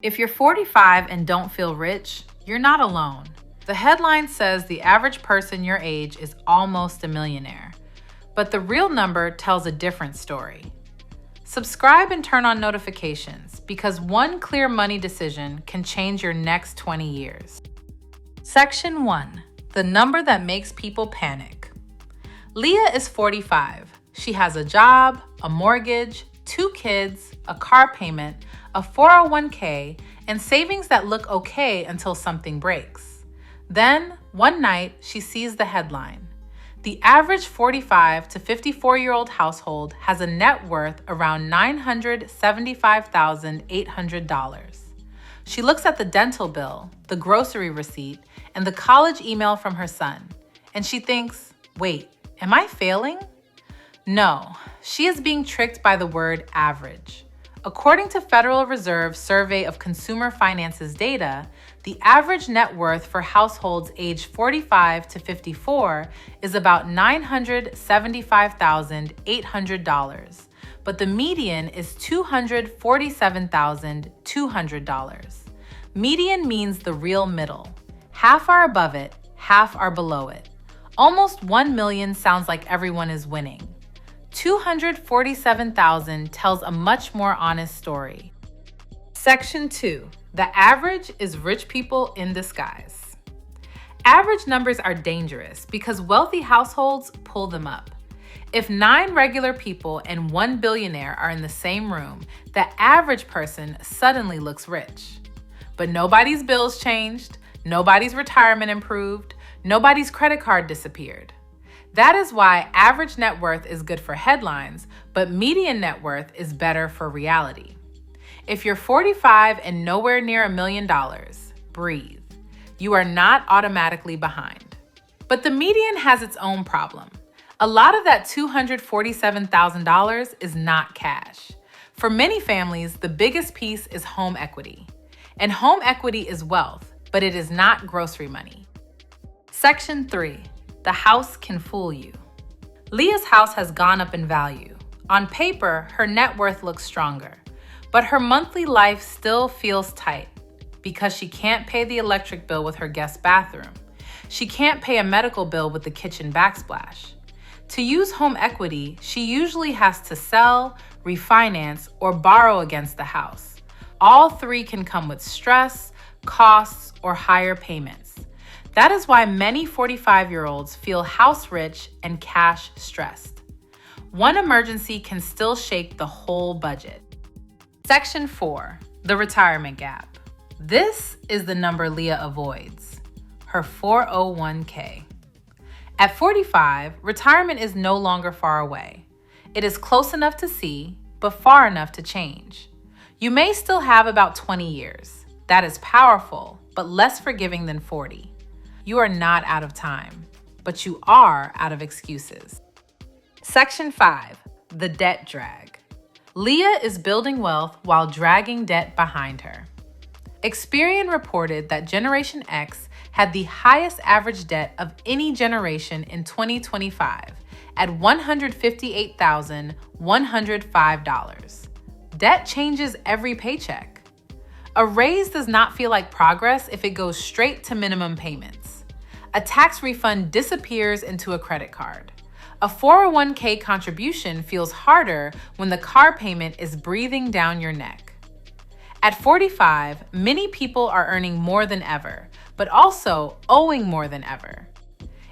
If you're 45 and don't feel rich, you're not alone. The headline says the average person your age is almost a millionaire, but the real number tells a different story. Subscribe and turn on notifications because one clear money decision can change your next 20 years. Section 1. The number that makes people panic. Leah is 45. She has a job, a mortgage, 2 kids, a car payment, a 401k, and savings that look okay until something breaks. Then, one night, she sees the headline. The average 45 to 54-year-old household has a net worth around $975,800. She looks at the dental bill, the grocery receipt, and the college email from her son, and she thinks, wait, am I failing? No, she is being tricked by the word average. According to Federal Reserve Survey of Consumer Finance's data, the average net worth for households aged 45 to 54 is about $975,800, but the median is $247,200. Median means the real middle. Half are above it, half are below it. Almost 1 million sounds like everyone is winning. 247,000 tells a much more honest story. Section 2. The average is rich people in disguise. Average numbers are dangerous because wealthy households pull them up. If 9 regular people and 1 billionaire are in the same room, the average person suddenly looks rich. But nobody's bills changed, nobody's retirement improved, nobody's credit card disappeared. That is why average net worth is good for headlines, but median net worth is better for reality. If you're 45 and nowhere near $1 million, breathe. You are not automatically behind. But the median has its own problem. A lot of that $247,000 is not cash. For many families, the biggest piece is home equity. And home equity is wealth, but it is not grocery money. Section 3. The house can fool you. Leah's house has gone up in value. On paper, her net worth looks stronger, but her monthly life still feels tight because she can't pay the electric bill with her guest bathroom. She can't pay a medical bill with the kitchen backsplash. To use home equity, she usually has to sell, refinance, or borrow against the house. All 3 can come with stress, costs, or higher payments. That is why many 45-year-olds feel house rich and cash stressed. One emergency can still shake the whole budget. Section 4. The retirement gap. This is the number Leah avoids, her 401k. At 45, retirement is no longer far away. It is close enough to see, but far enough to change. You may still have about 20 years. That is powerful, but less forgiving than 40. You are not out of time, but you are out of excuses. Section 5. The debt drag. Leah is building wealth while dragging debt behind her. Experian reported that Generation X had the highest average debt of any generation in 2025 at $158,105. Debt changes every paycheck. A raise does not feel like progress if it goes straight to minimum payments. A tax refund disappears into a credit card. A 401k contribution feels harder when the car payment is breathing down your neck. At 45, many people are earning more than ever, but also owing more than ever.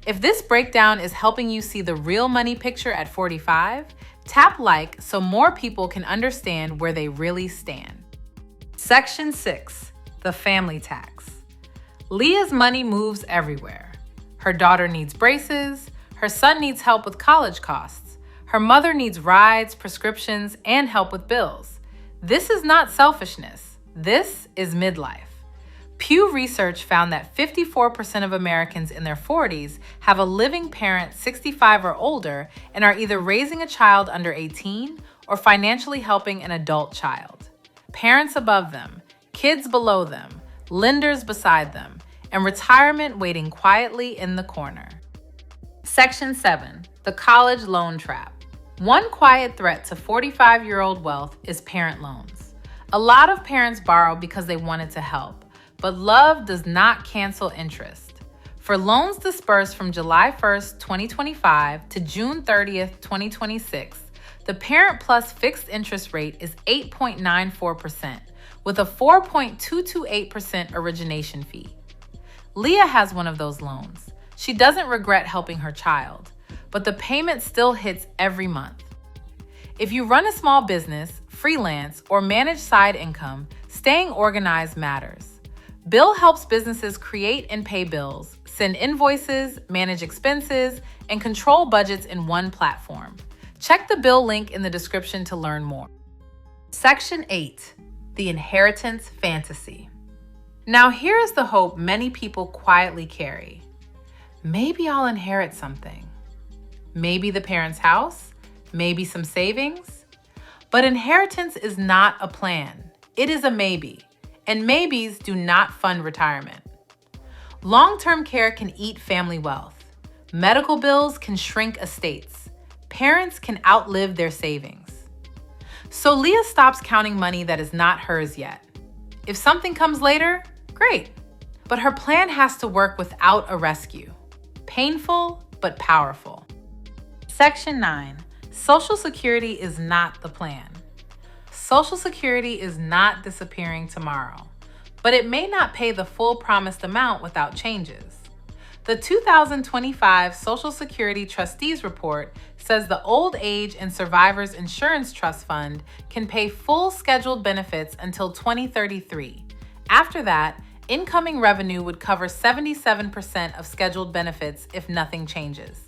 If this breakdown is helping you see the real money picture at 45, tap like so more people can understand where they really stand. Section 6. The family tax. Leah's money moves everywhere. Her daughter needs braces, her son needs help with college costs, her mother needs rides, prescriptions, and help with bills. This is not selfishness. This is midlife. Pew Research found that 54% of Americans in their 40s have a living parent 65 or older and are either raising a child under 18 or financially helping an adult child. Parents above them, kids below them, lenders beside them, and retirement waiting quietly in the corner. Section 7. The college loan trap. One quiet threat to 45-year-old wealth is parent loans. A lot of parents borrow because they wanted to help, but love does not cancel interest. For loans disbursed from July 1st, 2025 to June 30th, 2026, the Parent Plus fixed interest rate is 8.94% with a 4.228% origination fee. Leah has one of those loans. She doesn't regret helping her child, but the payment still hits every month. If you run a small business, freelance, or manage side income, staying organized matters. Bill helps businesses create and pay bills, send invoices, manage expenses, and control budgets in one platform. Check the Bill link in the description to learn more. Section 8. The Inheritance Fantasy. Now here's the hope many people quietly carry. Maybe I'll inherit something. Maybe the parents' house, maybe some savings. But inheritance is not a plan. It is a maybe, and maybes do not fund retirement. Long-term care can eat family wealth. Medical bills can shrink estates. Parents can outlive their savings. So Leah stops counting money that is not hers yet. If something comes later, great. But her plan has to work without a rescue. Painful, but powerful. Section 9. Social Security is not the plan. Social Security is not disappearing tomorrow, but it may not pay the full promised amount without changes. The 2025 Social Security Trustees Report says the Old Age and Survivors Insurance Trust Fund can pay full scheduled benefits until 2033. After that, incoming revenue would cover 77% of scheduled benefits if nothing changes.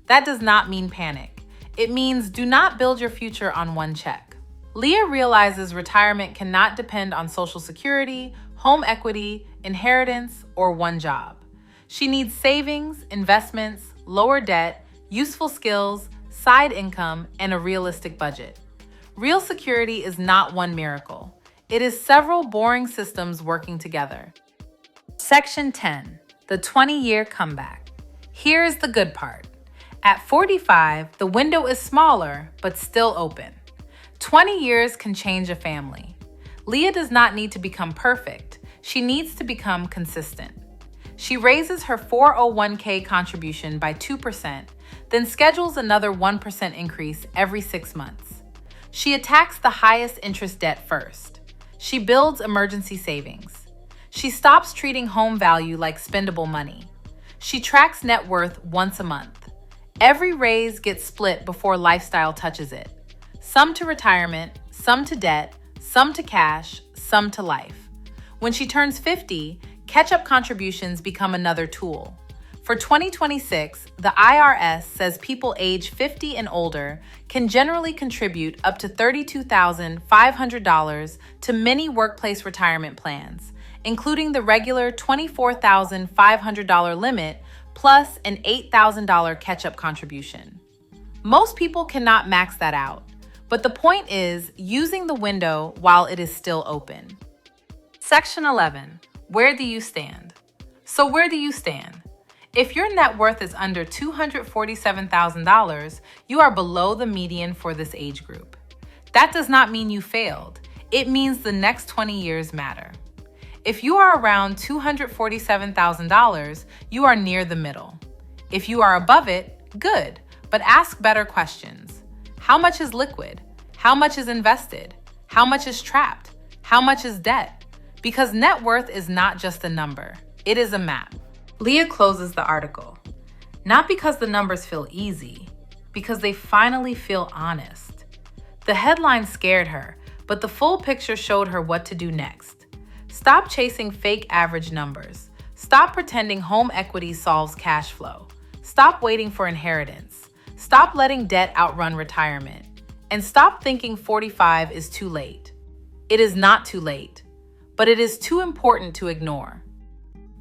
That does not mean panic. It means do not build your future on one check. Leah realizes retirement cannot depend on Social Security, home equity, inheritance, or one job. She needs savings, investments, lower debt, useful skills, side income, and a realistic budget. Real security is not one miracle. It is several boring systems working together. Section 10. The 20-year comeback. Here is the good part. At 45, the window is smaller, but still open. 20 years can change a family. Leah does not need to become perfect. She needs to become consistent. She raises her 401k contribution by 2%, then schedules another 1% increase every 6 months. She attacks the highest interest debt first. She builds emergency savings. She stops treating home value like spendable money. She tracks net worth once a month. Every raise gets split before lifestyle touches it. Some to retirement, some to debt, some to cash, some to life. When she turns 50, catch-up contributions become another tool. For 2026, the IRS says people age 50 and older can generally contribute up to $32,500 to many workplace retirement plans, including the regular $24,500 limit plus an $8,000 catch-up contribution. Most people cannot max that out, but the point is using the window while it is still open. Section 11. Where do you stand? So where do you stand? If your net worth is under $247,000, you are below the median for this age group. That does not mean you failed. It means the next 20 years matter. If you are around $247,000, you are near the middle. If you are above it, good, but ask better questions. How much is liquid? How much is invested? How much is trapped? How much is debt? Because net worth is not just a number, it is a map. Leah closes the article. Not because the numbers feel easy, because they finally feel honest. The headline scared her, but the full picture showed her what to do next. Stop chasing fake average numbers. Stop pretending home equity solves cash flow. Stop waiting for inheritance. Stop letting debt outrun retirement. And stop thinking 45 is too late. It is not too late, but it is too important to ignore.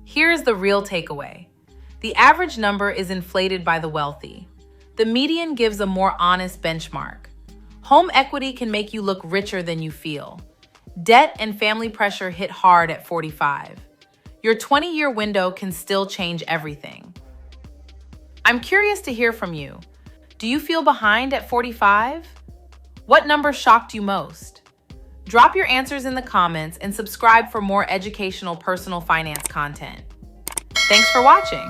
Here is the real takeaway. The average number is inflated by the wealthy. The median gives a more honest benchmark. Home equity can make you look richer than you feel. Debt and family pressure hit hard at 45. Your 20-year window can still change everything. I'm curious to hear from you. Do you feel behind at 45? What number shocked you most? Drop your answers in the comments and subscribe for more educational personal finance content. Thanks for watching.